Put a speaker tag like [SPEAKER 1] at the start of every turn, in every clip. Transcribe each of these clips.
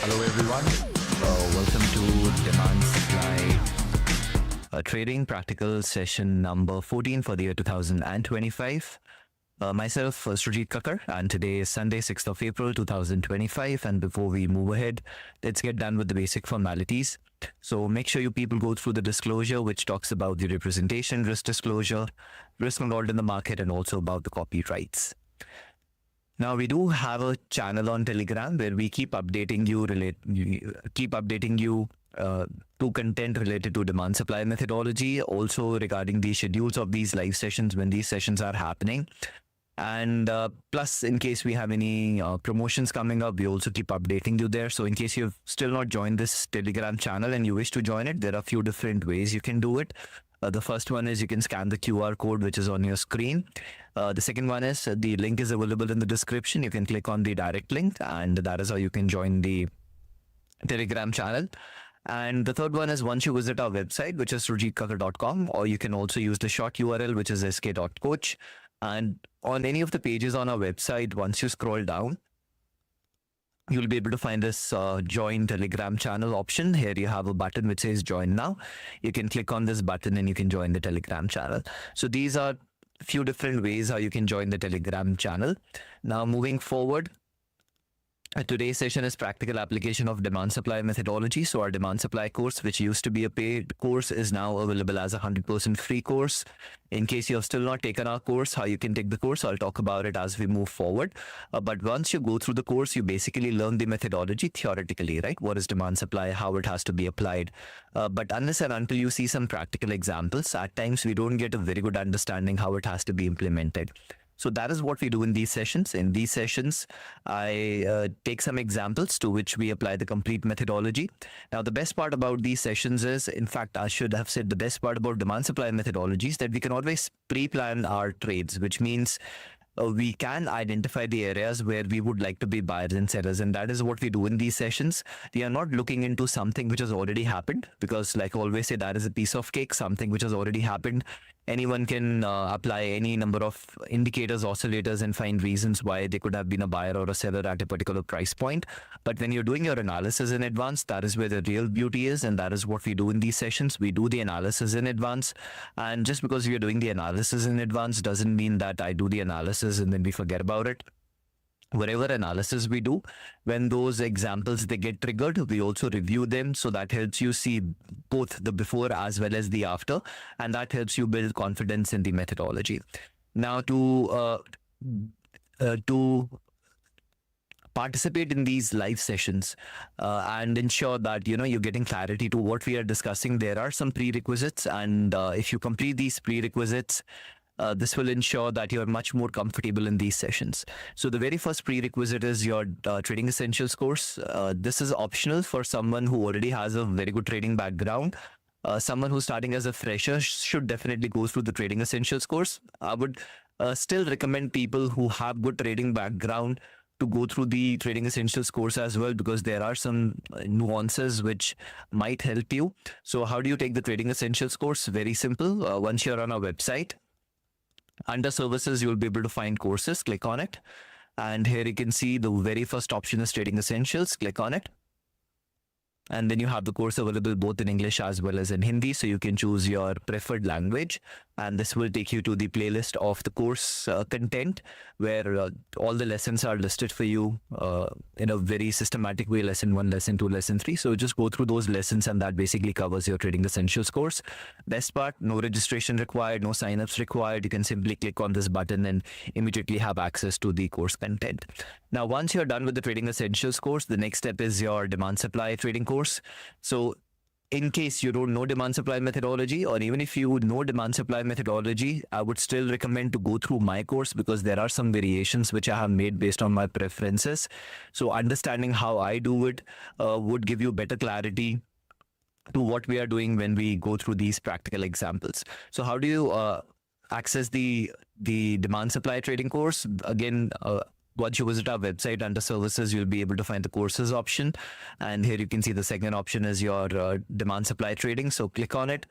[SPEAKER 1] Hello everyone, welcome to Demand Supply Trading Practical Session number 14 for the year 2025. Myself, Srijit Kakkar, and today is Sunday, 6th of April 2025. And before we move ahead, let's get done with the basic formalities. So make sure you people go through the disclosure, which talks about the representation, risk disclosure, risk involved in the market, and also about the copyrights. Now we do have a channel on Telegram where we keep updating you to content related to demand supply methodology, also regarding the schedules of these live sessions when these sessions are happening. And plus, in case we have any promotions coming up, we also keep updating you there. So in case you've still not joined this Telegram channel and you wish to join it, there are a few different ways you can do it. The first one is you can scan the QR code which is on your screen. The second one is the link is available in the description. You can click on the direct link and that is how you can join the Telegram channel. And the third one is once you visit our website, which is srijitkakkar.com, or you can also use the short URL, which is sk.coach. And on any of the pages on our website, once you scroll down, you'll be able to find this join Telegram channel option. Here you have a button which says join now. You can click on this button and you can join the Telegram channel. So these are a few different ways how you can join the Telegram channel. Now moving forward, today's session is practical application of demand supply methodology. So our demand supply course, which used to be a paid course, is now available as a 100% free course. In case you have still not taken our course, how you can take the course, I'll talk about it as we move forward. But once you go through the course, you basically learn the methodology theoretically, right? What is demand supply, how it has to be applied. But unless and until you see some practical examples, at times we don't get a very good understanding how it has to be implemented. So that is what we do in these sessions. In these sessions, I take some examples to which we apply the complete methodology. Now, the best part about these sessions is, in fact, I should have said the best part about demand supply methodologies that we can always pre-plan our trades, which means we can identify the areas where we would like to be buyers and sellers. And that is what we do in these sessions. We are not looking into something which has already happened, because like I always say, that is a piece of cake, something which has already happened. Anyone can apply any number of indicators, oscillators, and find reasons why they could have been a buyer or a seller at a particular price point. But when you're doing your analysis in advance, that is where the real beauty is. And that is what we do in these sessions. We do the analysis in advance. And just because we are doing the analysis in advance doesn't mean that I do the analysis and then we forget about it. Whatever analysis we do, when those examples they get triggered, we also review them. So that helps you see both the before as well as the after, and that helps you build confidence in the methodology. Now, to participate in these live sessions and ensure that you're getting clarity to what we are discussing, there are some prerequisites, and if you complete these prerequisites, this will ensure that you're much more comfortable in these sessions. So the very first prerequisite is your Trading Essentials course. This is optional for someone who already has a very good trading background. Someone who's starting as a fresher should definitely go through the Trading Essentials course. I would still recommend people who have good trading background to go through the Trading Essentials course as well, because there are some nuances which might help you. So how do you take the Trading Essentials course? Very simple. Once you're on our website, under services, you'll be able to find courses. Click on it. And here you can see the very first option is Trading Essentials. Click on it. And then you have the course available both in English as well as in Hindi. So you can choose your preferred language. And this will take you to the playlist of the course content, where all the lessons are listed for you in a very systematic way. Lesson 1, Lesson 2, Lesson 3. So just go through those lessons, and that basically covers your Trading Essentials course. Best part, no registration required, no signups required. You can simply click on this button and immediately have access to the course content. Now, once you're done with the Trading Essentials course, the next step is your demand supply trading course. So in case you don't know demand supply methodology, or even if you know demand supply methodology, I would still recommend to go through my course, because there are some variations which I have made based on my preferences. So understanding how I do it would give you better clarity to what we are doing when we go through these practical examples. So how do you access the demand supply trading course? Again, once you visit our website, under services, you'll be able to find the courses option. And here you can see the second option is your demand supply trading. So click on it.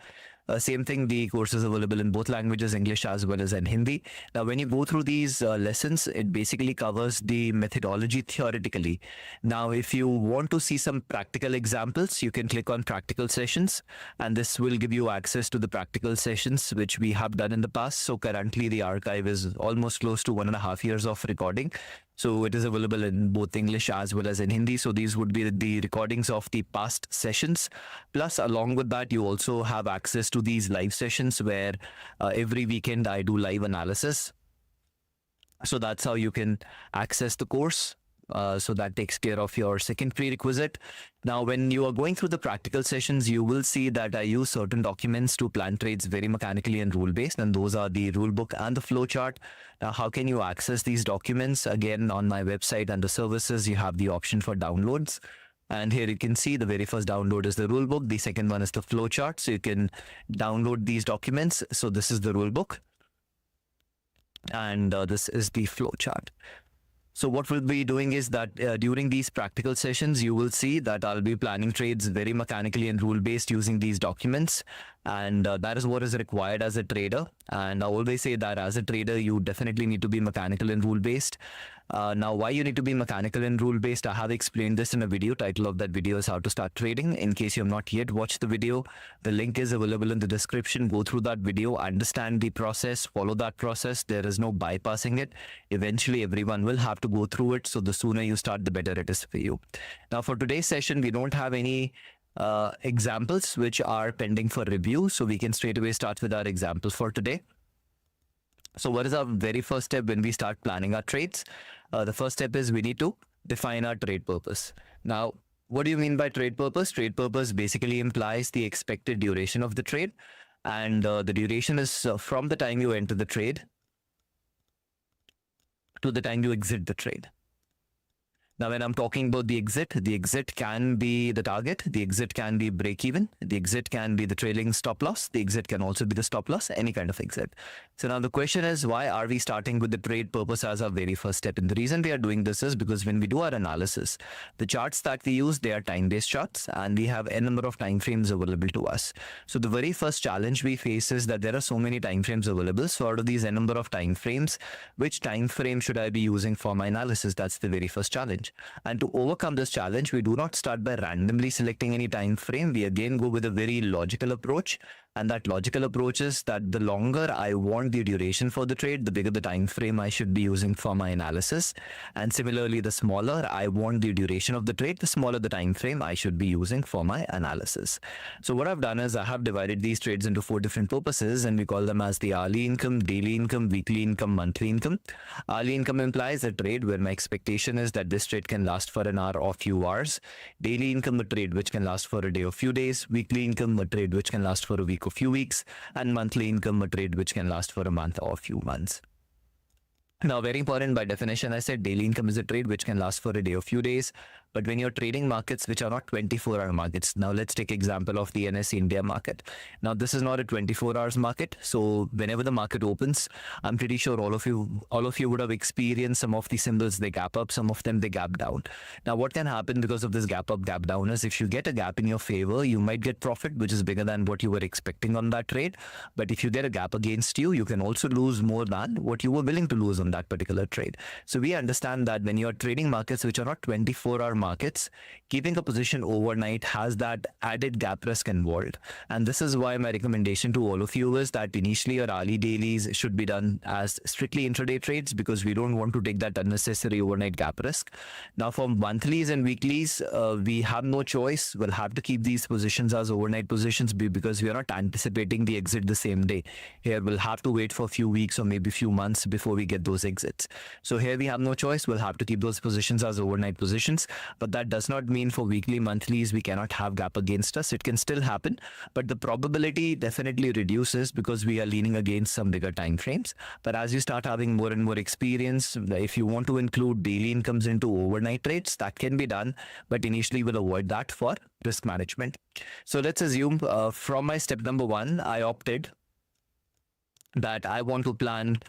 [SPEAKER 1] Same thing, the course is available in both languages, English as well as in Hindi. Now, when you go through these lessons, it basically covers the methodology theoretically. Now, if you want to see some practical examples, you can click on practical sessions, and this will give you access to the practical sessions, which we have done in the past. So currently the archive is almost close to 1.5 years of recording. So it is available in both English as well as in Hindi. So these would be the recordings of the past sessions. Plus, along with that, you also have access to these live sessions where every weekend I do live analysis. So that's how you can access the course. So that takes care of your second prerequisite. Now, when you are going through the practical sessions, you will see that I use certain documents to plan trades very mechanically and rule-based, and those are the rule book and the flow chart. Now, how can you access these documents? Again, on my website under services, you have the option for downloads. And here you can see the very first download is the rule book. The second one is the flow chart. So you can download these documents. So this is the rule book, and this is the flow chart. So what we'll be doing is that during these practical sessions, you will see that I'll be planning trades very mechanically and rule-based using these documents. And that is what is required as a trader. And I always say that as a trader, you definitely need to be mechanical and rule-based. Now, why you need to be mechanical and rule-based, I have explained this in a video. Title of that video is How to Start Trading. In case you have not yet watched the video, the link is available in the description. Go through that video, understand the process, follow that process. There is no bypassing it. Eventually, everyone will have to go through it. So the sooner you start, the better it is for you. Now, for today's session, we don't have any examples which are pending for review. So we can straight away start with our example for today. So what is our very first step when we start planning our trades? The first step is we need to define our trade purpose. Now, what do you mean by trade purpose? Trade purpose basically implies the expected duration of the trade. And the duration is from the time you enter the trade to the time you exit the trade. Now, when I'm talking about the exit can be the target, the exit can be break even, the exit can be the trailing stop loss, the exit can also be the stop loss, any kind of exit. So now the question is, why are we starting with the trade purpose as our very first step? And the reason we are doing this is because when we do our analysis, the charts that we use, they are time-based charts, and we have a number of time frames available to us. So the very first challenge we face is that there are so many time frames available. So out of these a number of time frames, which time frame should I be using for my analysis? That's the very first challenge. And to overcome this challenge, we do not start by randomly selecting any time frame. We again go with a very logical approach. And that logical approach is that the longer I want the duration for the trade, the bigger the time frame I should be using for my analysis. And similarly, the smaller I want the duration of the trade, the smaller the time frame I should be using for my analysis. So what I've done is I have divided these trades into 4 different purposes, and we call them as the hourly income, daily income, weekly income, monthly income. Hourly income implies a trade where my expectation is that this trade can last for an hour or few hours. Daily income, a trade which can last for a day or few days. Weekly income, a trade which can last for a week or few weeks. And monthly income, a trade which can last for a month or a few months. Now, very important, by definition, I said daily income is a trade which can last for a day or few days. But when you're trading markets which are not 24-hour markets, now let's take example of the NSE India market. Now, this is not a 24 hours market. So whenever the market opens, I'm pretty sure all of you would have experienced some of the symbols. They gap up, some of them they gap down. Now, what can happen because of this gap up, gap down is if you get a gap in your favor, you might get profit, which is bigger than what you were expecting on that trade. But if you get a gap against you, you can also lose more than what you were willing to lose on that particular trade. So we understand that when you're trading markets which are not 24-hour markets, keeping a position overnight has that added gap risk involved. And this is why my recommendation to all of you is that initially your hourly dailies should be done as strictly intraday trades, because we don't want to take that unnecessary overnight gap risk. Now, for monthlies and weeklies, we have no choice. We'll have to keep these positions as overnight positions because we are not anticipating the exit the same day. Here, we'll have to wait for a few weeks or maybe a few months before we get those exits. So here we have no choice. We'll have to keep those positions as overnight positions. But that does not mean for weekly, monthlies, we cannot have gap against us. It can still happen, but the probability definitely reduces because we are leaning against some bigger time frames. But as you start having more and more experience, if you want to include daily incomes into overnight trades, that can be done, but initially we'll avoid that for risk management. So let's assume from my step number 1, I opted that I want to plan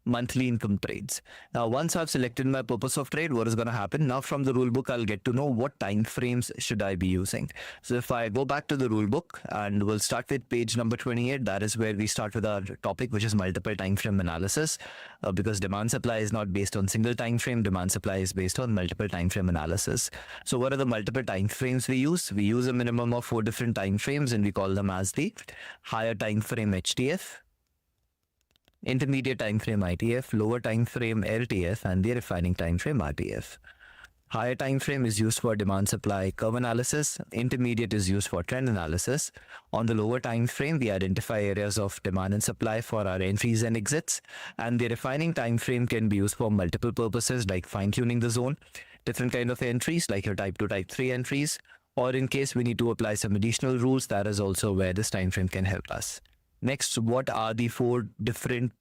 [SPEAKER 1] monthly income trades. Now, once I've selected my purpose of trade, what is going to happen? Now from the rule book, I'll get to know what time frames should I be using. So if I go back to the rule book and we'll start with page number 28, that is where we start with our topic, which is multiple time frame analysis, because demand supply is not based on single time frame. Demand supply is based on multiple time frame analysis. So what are the multiple time frames we use? We use a minimum of 4 different time frames, and we call them as the higher time frame HTF, intermediate time frame ITF, lower time frame LTF, and the refining time frame RTF. Higher time frame is used for demand supply curve analysis. Intermediate is used for trend analysis. On the lower time frame, we identify areas of demand and supply for our entries and exits. And the refining time frame can be used for multiple purposes, like fine-tuning the zone, different kind of entries like your type 2, type 3 entries, or in case we need to apply some additional rules, that is also where this time frame can help us. Next, what are the 4 different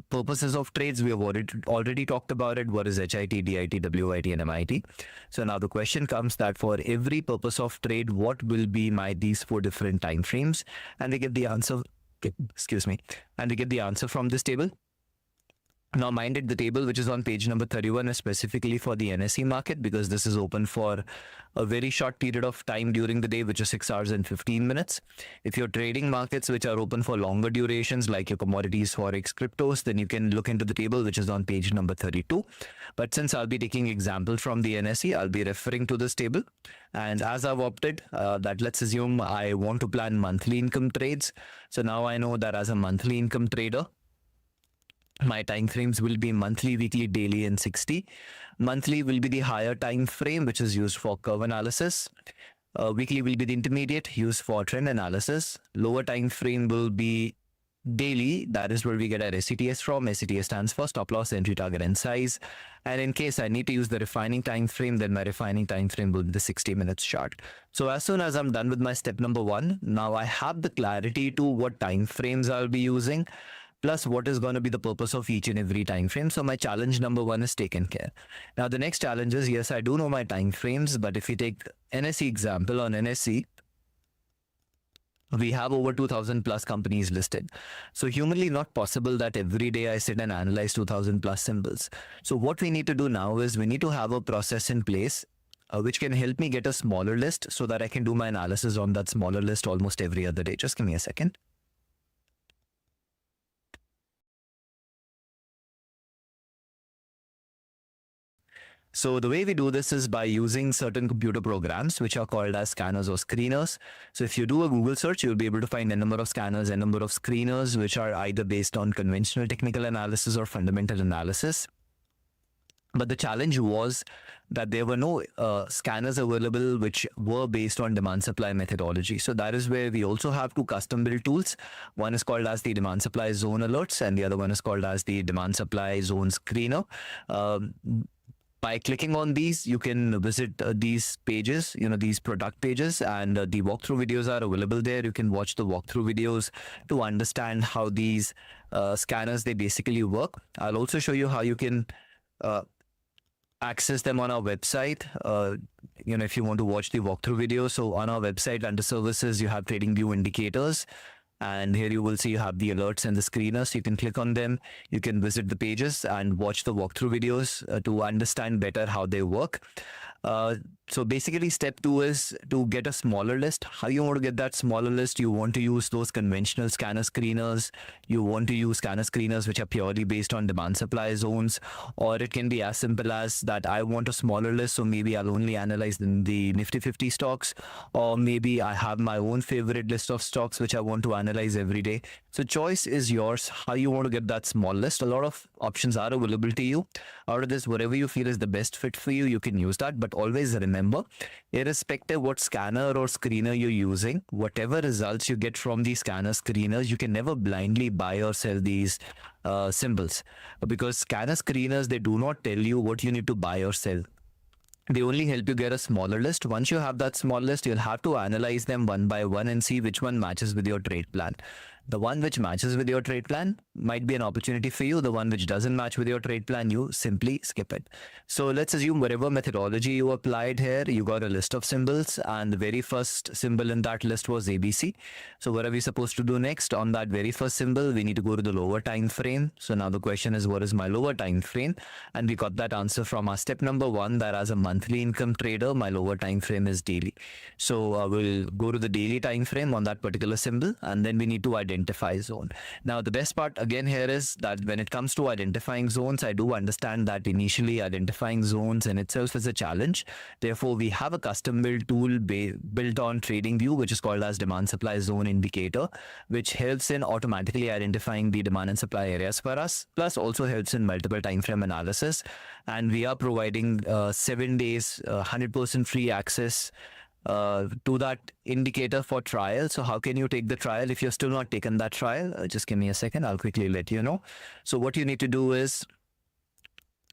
[SPEAKER 1] purposes of trades? We have already talked about it. What is HIT, DIT, WIT, and MIT? So now the question comes that for every purpose of trade, what will be these 4 different time frames? And we get the answer, and we get the answer from this table. Now, mind it, the table which is on page number 31 is specifically for the NSE market, because this is open for a very short period of time during the day, which is 6 hours and 15 minutes. If you're trading markets which are open for longer durations, like your commodities, forex, cryptos, then you can look into the table which is on page number 32. But since I'll be taking example from the NSE, I'll be referring to this table. And as I've opted that, let's assume I want to plan monthly income trades. So now I know that as a monthly income trader, my time frames will be monthly, weekly, daily, and 60. Monthly will be the higher time frame, which is used for curve analysis. Weekly will be the intermediate, used for trend analysis. Lower time frame will be daily. That is where we get our SCTS from. SCTS stands for stop loss, entry target, and size. And in case I need to use the refining time frame, then my refining time frame will be the 60 minutes chart. So as soon as I'm done with my step number 1, now I have the clarity to what time frames I'll be using, plus what is going to be the purpose of each and every time frame. So my challenge number 1 is taken care. Now the next challenge is, yes, I do know my time frames, but if we take NSE example, on NSE, we have over 2,000 plus companies listed. So humanly not possible that every day I sit and analyze 2,000 plus symbols. So what we need to do now is we need to have a process in place which can help me get a smaller list so that I can do my analysis on that smaller list almost every other day. Just give me a second. So the way we do this is by using certain computer programs, which are called as scanners or screeners. So if you do a Google search, you'll be able to find a number of scanners, a number of screeners, which are either based on conventional technical analysis or fundamental analysis. But the challenge was that there were no scanners available which were based on demand supply methodology. So that is where we also have 2 custom built tools. One is called as the demand supply zone alerts, and the other one is called as the demand supply zone screener. By clicking on these, you can visit these pages, these product pages, and the walkthrough videos are available there. You can watch the walkthrough videos to understand how these scanners, they basically work. I'll also show you how you can access them on our website, if you want to watch the walkthrough video. So on our website, under services, you have trading view indicators. And here you will see you have the alerts and the screeners. You can click on them. You can visit the pages and watch the walkthrough videos to understand better how they work. So basically step 2 is to get a smaller list. How you want to get that smaller list? You want to use those conventional scanner screeners. You want to use scanner screeners which are purely based on demand supply zones, or it can be as simple as that I want a smaller list, so maybe I'll only analyze the Nifty 50 stocks, or maybe I have my own favorite list of stocks which I want to analyze every day. So choice is yours, how you want to get that small list. A lot of options are available to you. Out of this, whatever you feel is the best fit for you, you can use that. But always remember, irrespective what scanner or screener you're using, whatever results you get from these scanner screeners, you can never blindly buy or sell these symbols, because scanner screeners, they do not tell you what you need to buy or sell. They only help you get a smaller list. Once you have that small list, you'll have to analyze them one by one and see which one matches with your trade plan. The one which matches with your trade plan might be an opportunity for you. The one which doesn't match with your trade plan, you simply skip it. So let's assume whatever methodology you applied here, you got a list of symbols, and the very first symbol in that list was ABC. So what are we supposed to do next? On that very first symbol, we need to go to the lower time frame. So now the question is, what is my lower time frame? And we got that answer from our step number 1, that as a monthly income trader, my lower time frame is daily. So we'll go to the daily time frame on that particular symbol, and then we need to identify zone. Now the best part again here is that when it comes to identifying zones, I do understand that initially identifying zones in itself is a challenge. Therefore, we have a custom built tool built on TradingView, which is called as demand supply zone indicator, which helps in automatically identifying the demand and supply areas for us, plus also helps in multiple time frame analysis. And we are providing 7 days 100% free access to that indicator for trial. So how can you take the trial if you're still not taken that trial? Just give me a second, I'll quickly let you know. So what you need to do is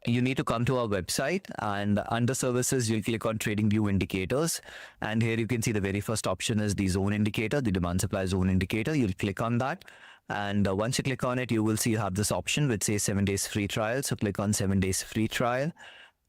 [SPEAKER 1] you need to come to our website, and under services you'll click on TradingView indicators, and here you can see the very first option is the zone indicator, the demand supply zone indicator. You'll click on that, and once you click on it, you will see you have this option which says 7 days free trial. So click on 7 days free trial.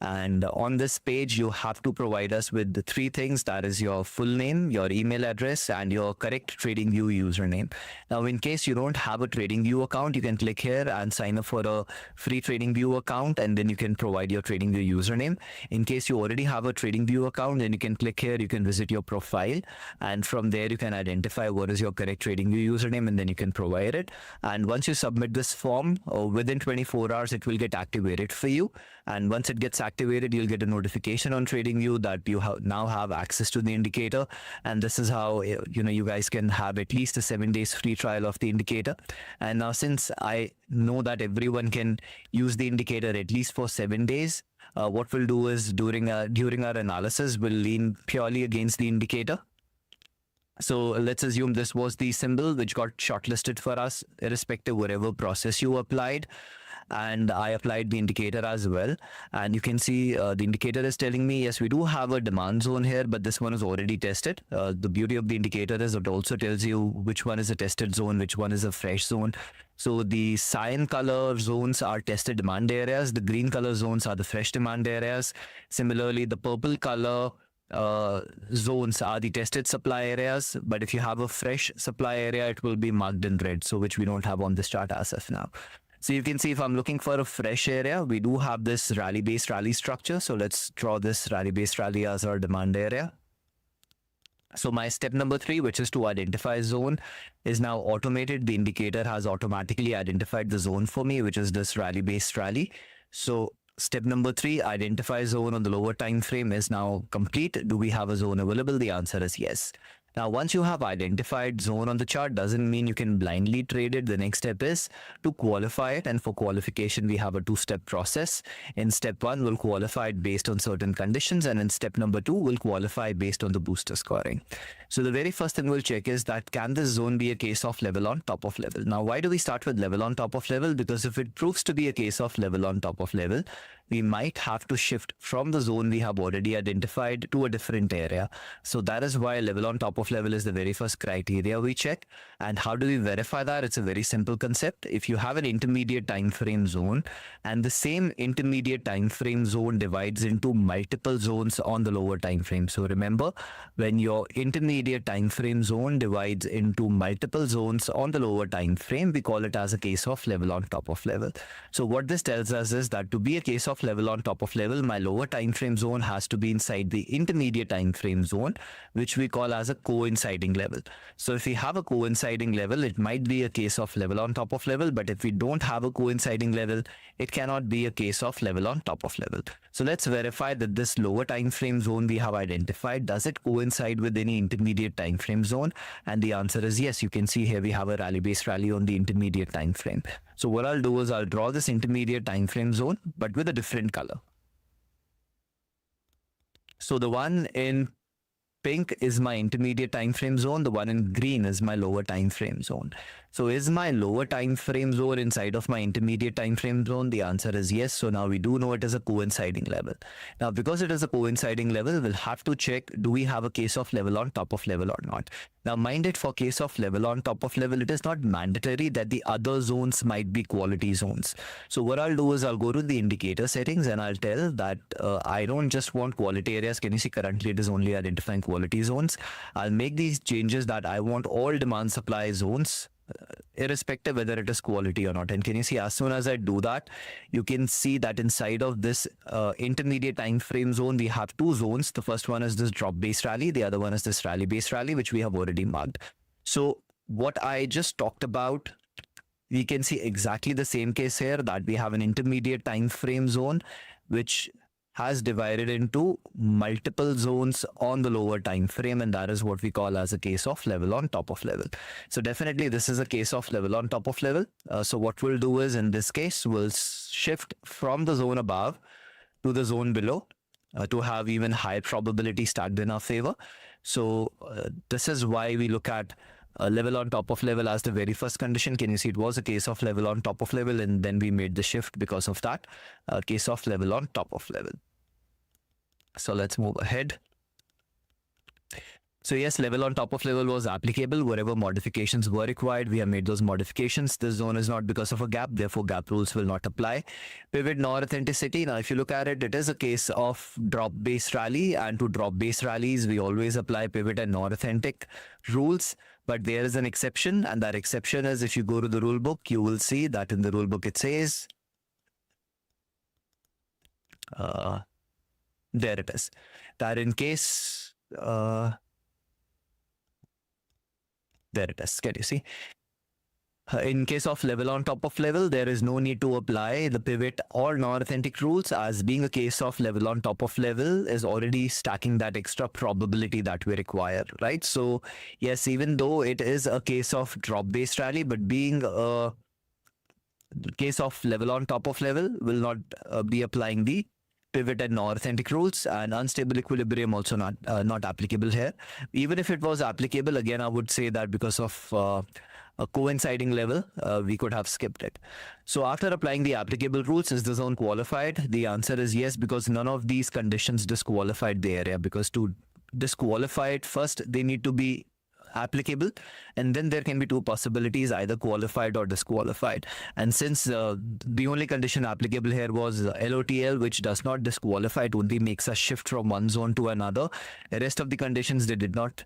[SPEAKER 1] And on this page, you have to provide us with the 3 things. That is your full name, your email address, and your correct TradingView username. Now, in case you don't have a TradingView account, you can click here and sign up for a free TradingView account, and then you can provide your TradingView username. In case you already have a TradingView account, then you can click here, you can visit your profile, and from there you can identify what is your correct TradingView username, and then you can provide it. And once you submit this form, within 24 hours, it will get activated for you. And once it gets activated, you'll get a notification on TradingView that you now have access to the indicator. And this is how you guys can have at least a 7 days free trial of the indicator. And now, since I know that everyone can use the indicator at least for 7 days, what we'll do is during our analysis, we'll lean purely against the indicator. So let's assume this was the symbol which got shortlisted for us, irrespective whatever process you applied. And I applied the indicator as well, and you can see the indicator is telling me, yes, we do have a demand zone here, but this one is already tested. The beauty of the indicator is it also tells you which one is a tested zone, which one is a fresh zone. So the cyan color zones are tested demand areas, the green color zones are the fresh demand areas. Similarly, the purple color zones are the tested supply areas, but if you have a fresh supply area, it will be marked in red, so which we don't have on this chart as of now. So you can see if I'm looking for a fresh area, we do have this rally-based rally structure. So let's draw this rally-based rally as our demand area. So my step number 3, which is to identify zone, is now automated. The indicator has automatically identified the zone for me, which is this rally-based rally. So step number 3, identify zone on the lower time frame, is now complete. Do we have a zone available? The answer is yes. Now, once you have identified zone on the chart, doesn't mean you can blindly trade it. The next step is to qualify it. And for qualification, we have a 2-step process. In step 1, we'll qualify it based on certain conditions. And in step number 2, we'll qualify based on the booster scoring. So the very first thing we'll check is that can this zone be a case of level on top of level? Now, why do we start with level on top of level? Because if it proves to be a case of level on top of level, we might have to shift from the zone we have already identified to a different area. So that is why level on top of level is the very first criteria we check. And how do we verify that? It's a very simple concept. If you have an intermediate time frame zone, and the same intermediate time frame zone divides into multiple zones on the lower time frame. So remember, when your intermediate time frame zone divides into multiple zones on the lower time frame, we call it as a case of level on top of level. So what this tells us is that to be a case of level on top of level, my lower time frame zone has to be inside the intermediate time frame zone, which we call as a coinciding level. So if we have a coinciding level, it might be a case of level on top of level, but if we don't have a coinciding level, it cannot be a case of level on top of level. So let's verify that this lower time frame zone we have identified, does it coincide with any intermediate time frame zone? And the answer is yes. You can see here we have a rally-based rally on the intermediate time frame. So what I'll do is I'll draw this intermediate time frame zone, but with a different color. So the one in pink is my intermediate time frame zone. The one in green is my lower time frame zone. So is my lower time frame zone inside of my intermediate time frame zone? The answer is yes. So now we do know it is a coinciding level. Now, because it is a coinciding level, we'll have to check, do we have a case of level on top of level or not? Now, mind it, for case of level on top of level, it is not mandatory that the other zones might be quality zones. So what I'll do is I'll go to the indicator settings and I'll tell that I don't just want quality areas. Can you see currently it is only identifying quality zones? I'll make these changes that I want all demand supply zones, irrespective whether it is quality or not. And can you see, as soon as I do that, you can see that inside of this intermediate time frame zone, we have two zones. The first one is this drop based rally. The other one is this rally based rally, which we have already marked. So what I just talked about, we can see exactly the same case here, that we have an intermediate time frame zone, which has divided into multiple zones on the lower time frame, and that is what we call as a case of level on top of level. So definitely this is a case of level on top of level. So what we'll do is, in this case, we'll shift from the zone above to the zone below to have even higher probability stacked in our favor. So this is why we look at level on top of level as the very first condition. Can you see it was a case of level on top of level, and then we made the shift because of that case of level on top of level. So let's move ahead. So yes, level on top of level was applicable. Whatever modifications were required, we have made those modifications. This zone is not because of a gap, therefore gap rules will not apply. Pivot nor authenticity. Now, if you look at it, it is a case of drop-based rally, and to drop-based rallies, we always apply pivot and nor authentic rules. But there is an exception, and that exception is, if you go to the rule book, you will see that in the rule book it says, there it is, that in case, there it is. Can you see? In case of level on top of level, there is no need to apply the pivot or non-authentic rules, as being a case of level on top of level is already stacking that extra probability that we require, right? So yes, even though it is a case of drop-based rally, but being a case of level on top of level will not be applying the pivot and non-authentic rules, and unstable equilibrium also not applicable here. Even if it was applicable, again, I would say that because of a coinciding level, we could have skipped it. So after applying the applicable rules, is the zone qualified? The answer is yes, because none of these conditions disqualified the area. Because to disqualify it, first they need to be applicable, and then there can be two possibilities, either qualified or disqualified. And since the only condition applicable here was LOTL, which does not disqualify, it only makes us shift from one zone to another. The rest of the conditions, they did not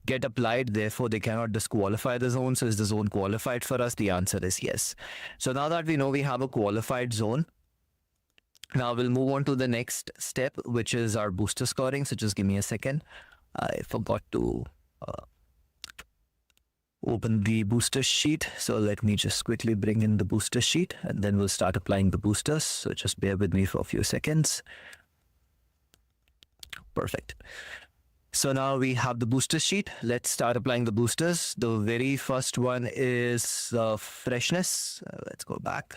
[SPEAKER 1] get applied, therefore they cannot disqualify the zone. So is the zone qualified for us? The answer is yes. So now that we know we have a qualified zone, now we'll move on to the next step, which is our booster scoring. So just give me a second. I forgot to open the booster sheet. So let me just quickly bring in the booster sheet, and then we'll start applying the boosters. So just bear with me for a few seconds. Perfect. So now we have the booster sheet. Let's start applying the boosters. The very first one is freshness. Let's go back.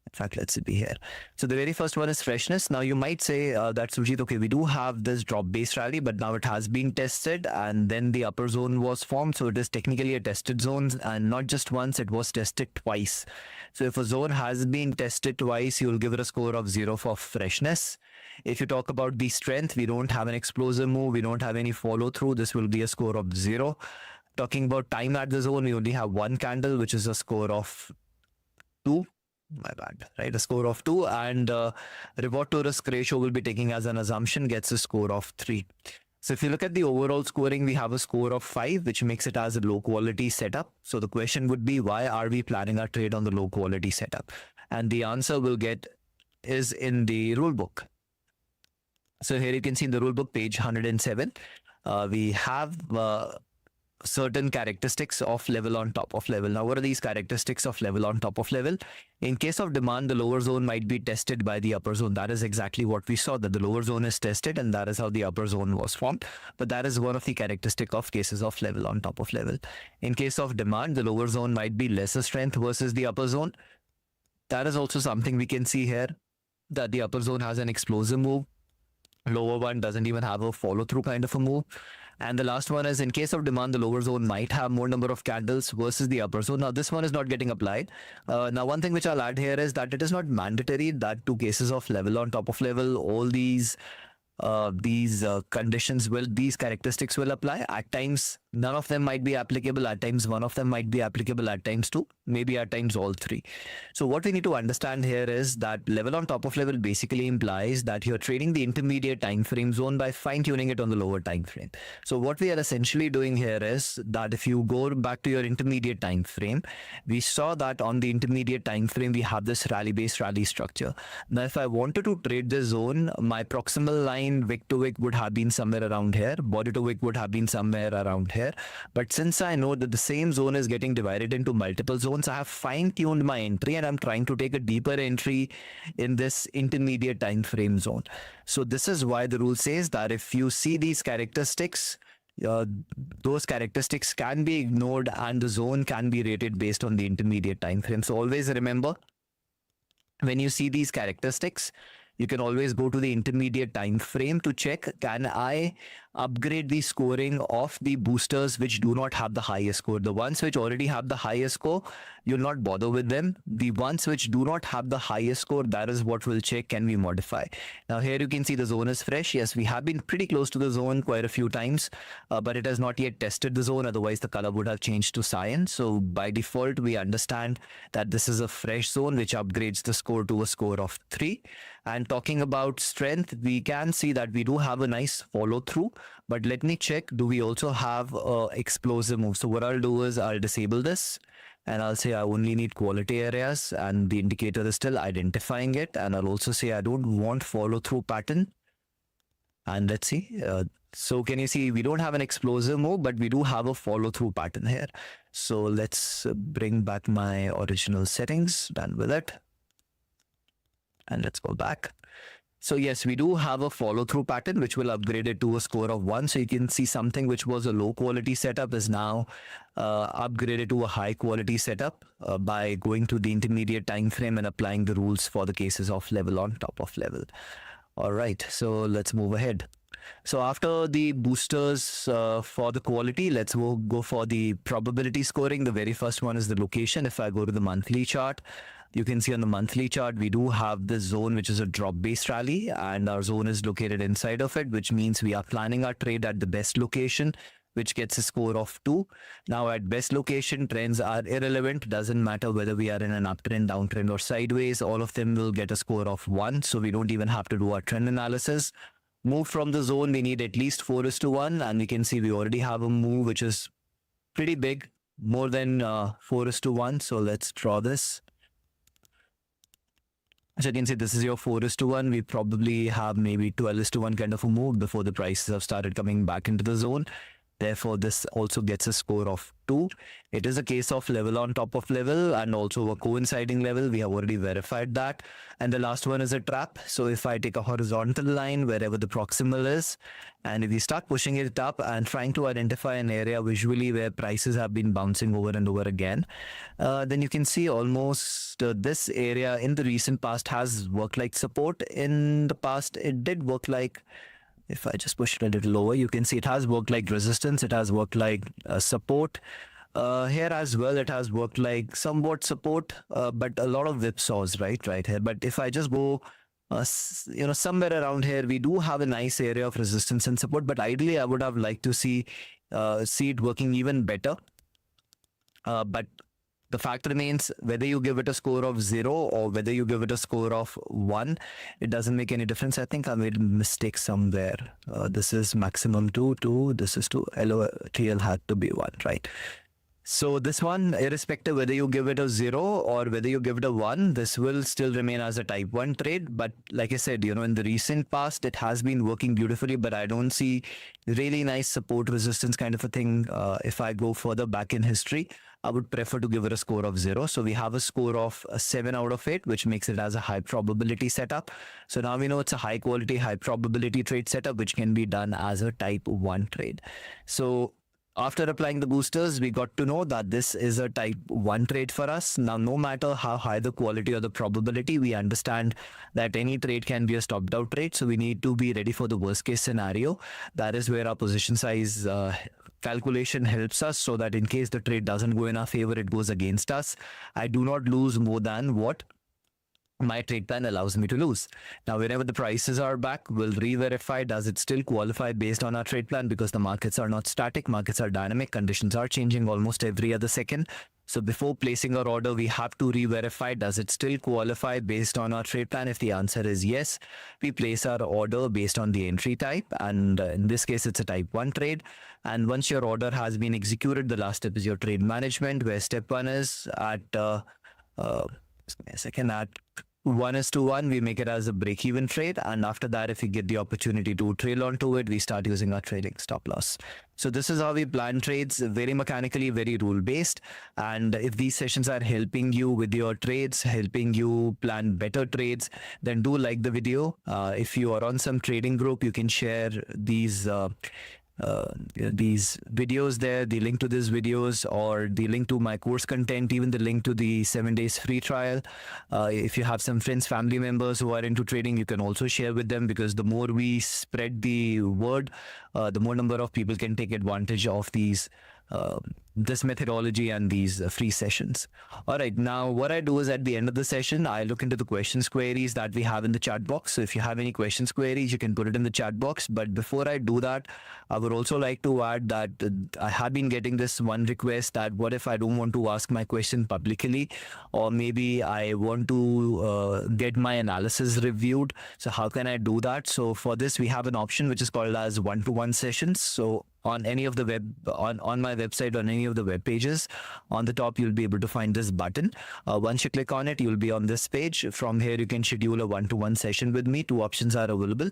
[SPEAKER 1] In fact, let's be here. So the very first one is freshness. Now you might say that, Sujit, okay, we do have this drop-based rally, but now it has been tested and then the upper zone was formed. So it is technically a tested zone, and not just once, it was tested twice. So if a zone has been tested twice, you'll give it a score of 0 for freshness. If you talk about the strength, we don't have an explosive move, we don't have any follow through, this will be a score of 0. Talking about time at the zone, we only have one candle, which is a score of 2. My bad, right? A score of 2, and reward to risk ratio will be taking as an assumption, gets a score of 3. So if you look at the overall scoring, we have a score of 5, which makes it as a low quality setup. So the question would be, why are we planning our trade on the low quality setup? And the answer we'll get is in the rule book. So here you can see in the rule book, page 107, we have certain characteristics of level on top of level. Now, what are these characteristics of level on top of level? In case of demand, the lower zone might be tested by the upper zone. That is exactly what we saw, that the lower zone is tested, and that is how the upper zone was formed. But that is one of the characteristic of cases of level on top of level. In case of demand, the lower zone might be lesser strength versus the upper zone. That is also something we can see here, that the upper zone has an explosive move, Lower one doesn't even have a follow through kind of a move. And the last one is in case of demand, the lower zone might have more number of candles versus the upper zone. Now, this one is not getting applied. Now, one thing which I'll add here is that it is not mandatory that two cases of level on top of level, all these conditions will, these characteristics will apply. At times, none of them might be applicable. At times, one of them might be applicable. At times, two, maybe at times all three. So what we need to understand here is that level on top of level basically implies that you're trading the intermediate time frame zone by fine tuning it on the lower time frame. So what we are essentially doing here is that if you go back to your intermediate time frame, we saw that on the intermediate time frame we have this rally based rally structure. Now, if I wanted to trade this zone, my proximal line wick to wick would have been somewhere around here, body to wick would have been somewhere around here. But since I know that the same zone is getting divided into multiple zones, I have fine-tuned my entry and I'm trying to take a deeper entry in this intermediate time frame zone. So this is why the rule says that if you see these characteristics, those characteristics can be ignored and the zone can be rated based on the intermediate time frame. So always remember, when you see these characteristics, you can always go to the intermediate time frame to check, can I upgrade the scoring of the boosters which do not have the highest score. The ones which already have the highest score, you'll not bother with them. The ones which do not have the highest score, that is what we'll check, can we modify. Now here you can see the zone is fresh. Yes, we have been pretty close to the zone quite a few times, but it has not yet tested the zone. Otherwise the color would have changed to cyan. So by default, we understand that this is a fresh zone which upgrades the score to a score of 3. And talking about strength, we can see that we do have a nice follow through, but let me check, do we also have explosive move? So what I'll do is I'll disable this and I'll say I only need quality areas, and the indicator is still identifying it. And I'll also say I don't want follow through pattern. And let's see. So can you see we don't have an explosive move, but we do have a follow through pattern here. So let's bring back my original settings. Done with it. And let's go back. So yes, we do have a follow through pattern which will upgrade it to a score of 1. So you can see something which was a low quality setup is now upgraded to a high quality setup by going to the intermediate time frame and applying the rules for the cases of level on top of level. All right, so let's move ahead. So after the boosters for the quality, let's go for the probability scoring. The very first one is the location. If I go to the monthly chart, you can see on the monthly chart, we do have this zone, which is a drop-based rally, and our zone is located inside of it, which means we are planning our trade at the best location, which gets a score of 2. Now, at best location, trends are irrelevant. Doesn't matter whether we are in an uptrend, downtrend, or sideways. All of them will get a score of 1, so we don't even have to do our trend analysis. Move from the zone, we need at least 4:1, and we can see we already have a move which is pretty big, more than 4:1. So let's draw this. So you can see this is your 4:1. We probably have maybe 12:1 kind of a move before the prices have started coming back into the zone. Therefore, this also gets a score of 2. It is a case of level on top of level and also a coinciding level. We have already verified that. And the last one is a trap. So if I take a horizontal line wherever the proximal is, and if we start pushing it up and trying to identify an area visually where prices have been bouncing over and over again, then you can see almost this area in the recent past has worked like support. In the past, it did work like, if I just push it a little lower, you can see it has worked like resistance. It has worked like support. Here as well, it has worked like somewhat support, but a lot of whipsaws right here. But if I just go, somewhere around here, we do have a nice area of resistance and support. But ideally, I would have liked to see it working even better. But the fact remains, whether you give it a score of 0 or whether you give it a score of 1, it doesn't make any difference. I think I made a mistake somewhere. This is maximum 2, this is 2. LOTL had to be 1, right? So this one, irrespective whether you give it a 0 or whether you give it a 1, this will still remain as a type 1 trade. But like I said, in the recent past, it has been working beautifully, but I don't see really nice support resistance kind of a thing. If I go further back in history, I would prefer to give it a score of 0. So we have a score of 7 out of 8, which makes it as a high probability setup. So now we know it's a high quality, high probability trade setup, which can be done as a type 1 trade. So After applying the boosters, we got to know that this is a type 1 trade for us. Now, no matter how high the quality or the probability, we understand that any trade can be a stopped out trade. So we need to be ready for the worst case scenario. That is where our position size calculation helps us, so that in case the trade doesn't go in our favor, it goes against us. I do not lose more than what my trade plan allows me to lose. Now, whenever the prices are back, we'll re-verify, does it still qualify based on our trade plan, because the markets are not static, markets are dynamic, conditions are changing almost every other second. So before placing our order, we have to re-verify, does it still qualify based on our trade plan? If the answer is yes, we place our order based on the entry type. And in this case, it's a type 1 trade. And once your order has been executed, the last step is your trade management, where step 1 is at just give me a second. At 1:1, we make it as a break-even trade, and after that, if we get the opportunity to trail onto it, we start using our trading stop loss. So this is how we plan trades, very mechanically, very rule-based. And if these sessions are helping you with your trades, helping you plan better trades, then do like the video. If you are on some trading group, you can share these videos there, the link to these videos, or the link to my course content, even the link to the 7 days free trial. If you have some friends, family members who are into trading, you can also share with them, because the more we spread the word, the more number of people can take advantage of this methodology and these free sessions. All right, now what I do is at the end of the session, I look into the questions queries that we have in the chat box. So if you have any questions queries, you can put it in the chat box. But before I do that, I would also like to add that I have been getting this one request, that what if I don't want to ask my question publicly, or maybe I want to get my analysis reviewed. So how can I do that? So for this, we have an option which is called as one-to-one sessions. So on any of the on my website, on any of the web pages, on the top, you'll be able to find this button. Once you click on it, you'll be on this page. From here, you can schedule a one-to-one session with me. 2 options are available: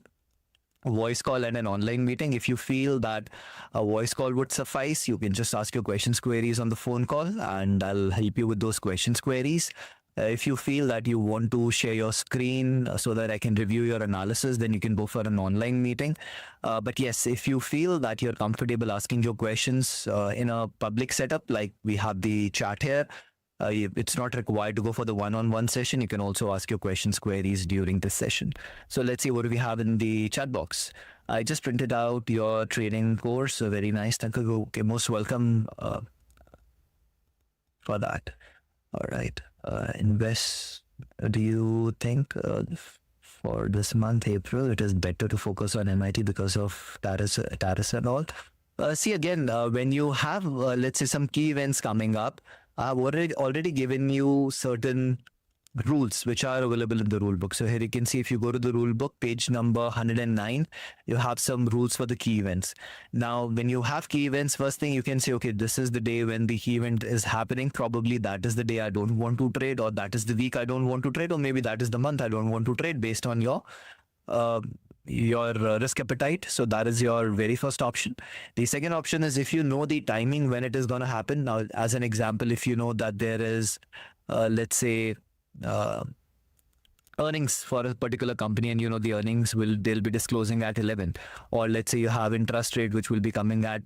[SPEAKER 1] a voice call and an online meeting. If you feel that a voice call would suffice, you can just ask your questions queries on the phone call, and I'll help you with those questions queries. If you feel that you want to share your screen so that I can review your analysis, then you can go for an online meeting. But yes, if you feel that you're comfortable asking your questions in a public setup, like we have the chat here, it's not required to go for the one-on-one session. You can also ask your questions queries during this session. So let's see what we have in the chat box. I just printed out your trading course. So very nice. Thank you. Okay, most welcome for that. All right. Invest. Do you think for this month, April, it is better to focus on MIT because of tariffs and all? See, again, when you have, let's say, some key events coming up, I've already given you certain rules which are available in the rule book. So here you can see, if you go to the rule book, page number 109, you have some rules for the key events. Now, when you have key events, first thing you can say, okay, this is the day when the key event is happening. Probably that is the day I don't want to trade, or that is the week I don't want to trade, or maybe that is the month I don't want to trade, based on your risk appetite. So that is your very first option. The second option is if you know the timing when it is going to happen. Now, as an example, if you know that there is, let's say, earnings for a particular company, and you know the earnings they'll be disclosing at 11, or let's say you have interest rate which will be coming at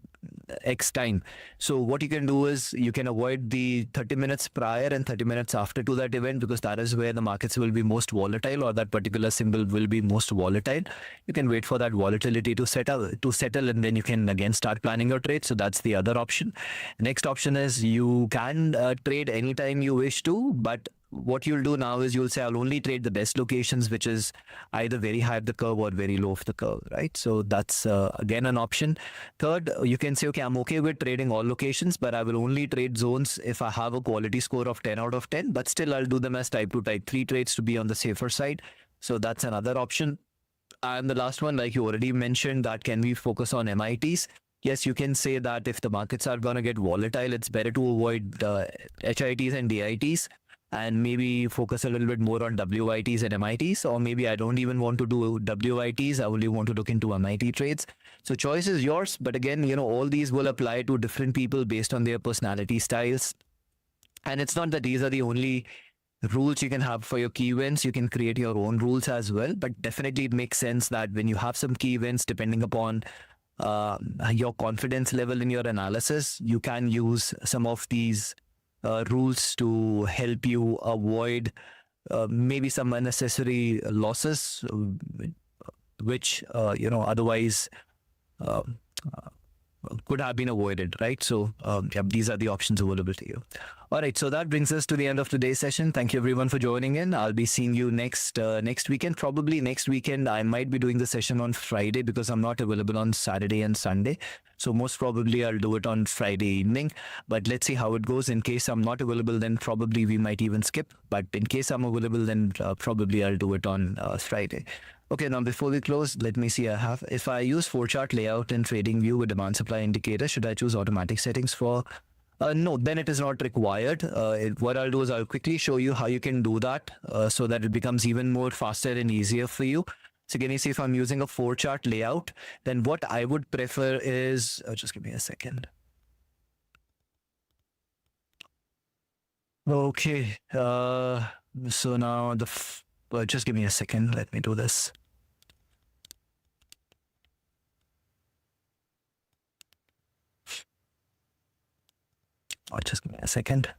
[SPEAKER 1] X time. So what you can do is you can avoid the 30 minutes prior and 30 minutes after to that event, because that is where the markets will be most volatile, or that particular symbol will be most volatile. You can wait for that volatility to settle, and then you can again start planning your trade. So that's the other option. Next option is you can trade anytime you wish to, but what you'll do now is you'll say, I'll only trade the best locations, which is either very high of the curve or very low of the curve, right? So that's again an option. Third, you can say, okay, I'm okay with trading all locations, but I will only trade zones if I have a quality score of 10 out of 10, but still I'll do them as type 2, type 3 trades to be on the safer side. So that's another option. And the last one, like you already mentioned, that can we focus on MITs? Yes, you can say that if the markets are going to get volatile, it's better to avoid HITs and DITs, and maybe focus a little bit more on WITs and MITs, or maybe I don't even want to do WITs, I only want to look into MIT trades. So choice is yours, but again, you know, all these will apply to different people based on their personality styles. And it's not that these are the only rules you can have for your key events. You can create your own rules as well, but definitely it makes sense that when you have some key events, depending upon your confidence level in your analysis, you can use some of these rules to help you avoid maybe some unnecessary losses, which otherwise uh, could have been avoided, right? So yeah, these are the options available to you. All right, so that brings us to the end of today's session. Thank you everyone for joining in. I'll be seeing you next weekend. Probably next weekend I might be doing the session on Friday because I'm not available on Saturday and Sunday. So most probably I'll do it on Friday evening. But let's see how it goes. In case I'm not available, then probably we might even skip. But in case I'm available, then probably I'll do it on Friday. Okay, now before we close, let me see. If I use 4-chart layout in TradingView with demand supply indicator, should I choose automatic settings for? No, then it is not required. What I'll do is I'll quickly show you how you can do that so that it becomes even more faster and easier for you. So can you see if I'm using a 4-chart layout, then what I would prefer is, just give me a second. Okay, so now just give me a second. Let me do this. Oh, just give me a second.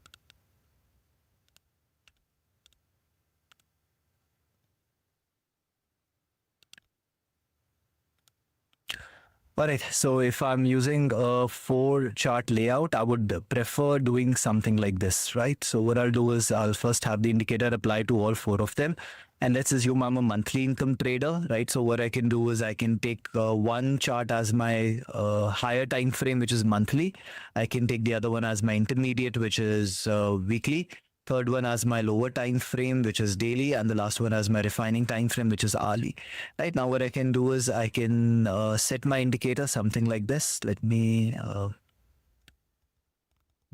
[SPEAKER 1] All right, so if I'm using a 4-chart layout, I would prefer doing something like this, right? So what I'll do is I'll first have the indicator apply to all 4 of them. And let's assume I'm a monthly income trader, right? So what I can do is I can take one chart as my higher time frame, which is monthly. I can take the other one as my intermediate, which is weekly. Third one as my lower time frame, which is daily, and the last one as my refining time frame, which is hourly. Right now, what I can do is I can set my indicator something like this. Let me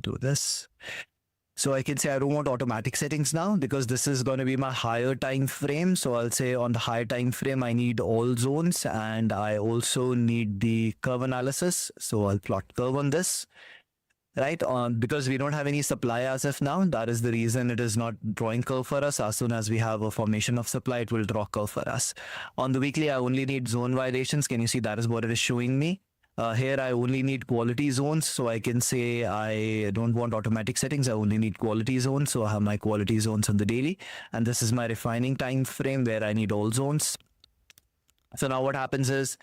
[SPEAKER 1] do this. So I can say I don't want automatic settings now because this is going to be my higher time frame. So I'll say on the higher time frame, I need all zones and I also need the curve analysis. So I'll plot curve on this. Right, because we don't have any supply as of now. That is the reason it is not drawing curve for us. As soon as we have a formation of supply, it will draw curve for us. On the weekly, I only need zone violations. Can you see that is what it is showing me? Here, I only need quality zones. So I can say I don't want automatic settings. I only need quality zones. So I have my quality zones on the daily. And this is my refining time frame where I need all zones. So now what happens is,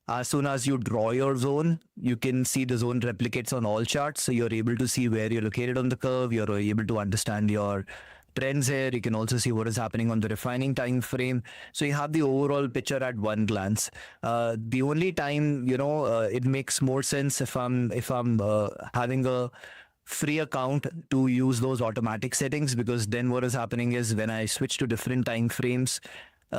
[SPEAKER 1] as soon as you draw your zone, you can see the zone replicates on all charts. So you're able to see where you're located on the curve. You're able to understand your trends here. You can also see what is happening on the refining time frame. So you have the overall picture at one glance. The only time, it makes more sense if I'm having a free account to use those automatic settings, because then what is happening is when I switch to different time frames,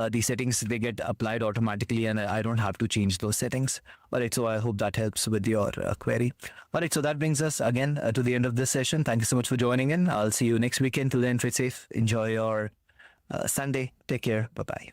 [SPEAKER 1] the settings, they get applied automatically and I don't have to change those settings. All right, so I hope that helps with your query. All right, so that brings us again to the end of this session. Thank you so much for joining in. I'll see you next weekend. Till then, trade safe. Enjoy your Sunday. Take care. Bye-bye.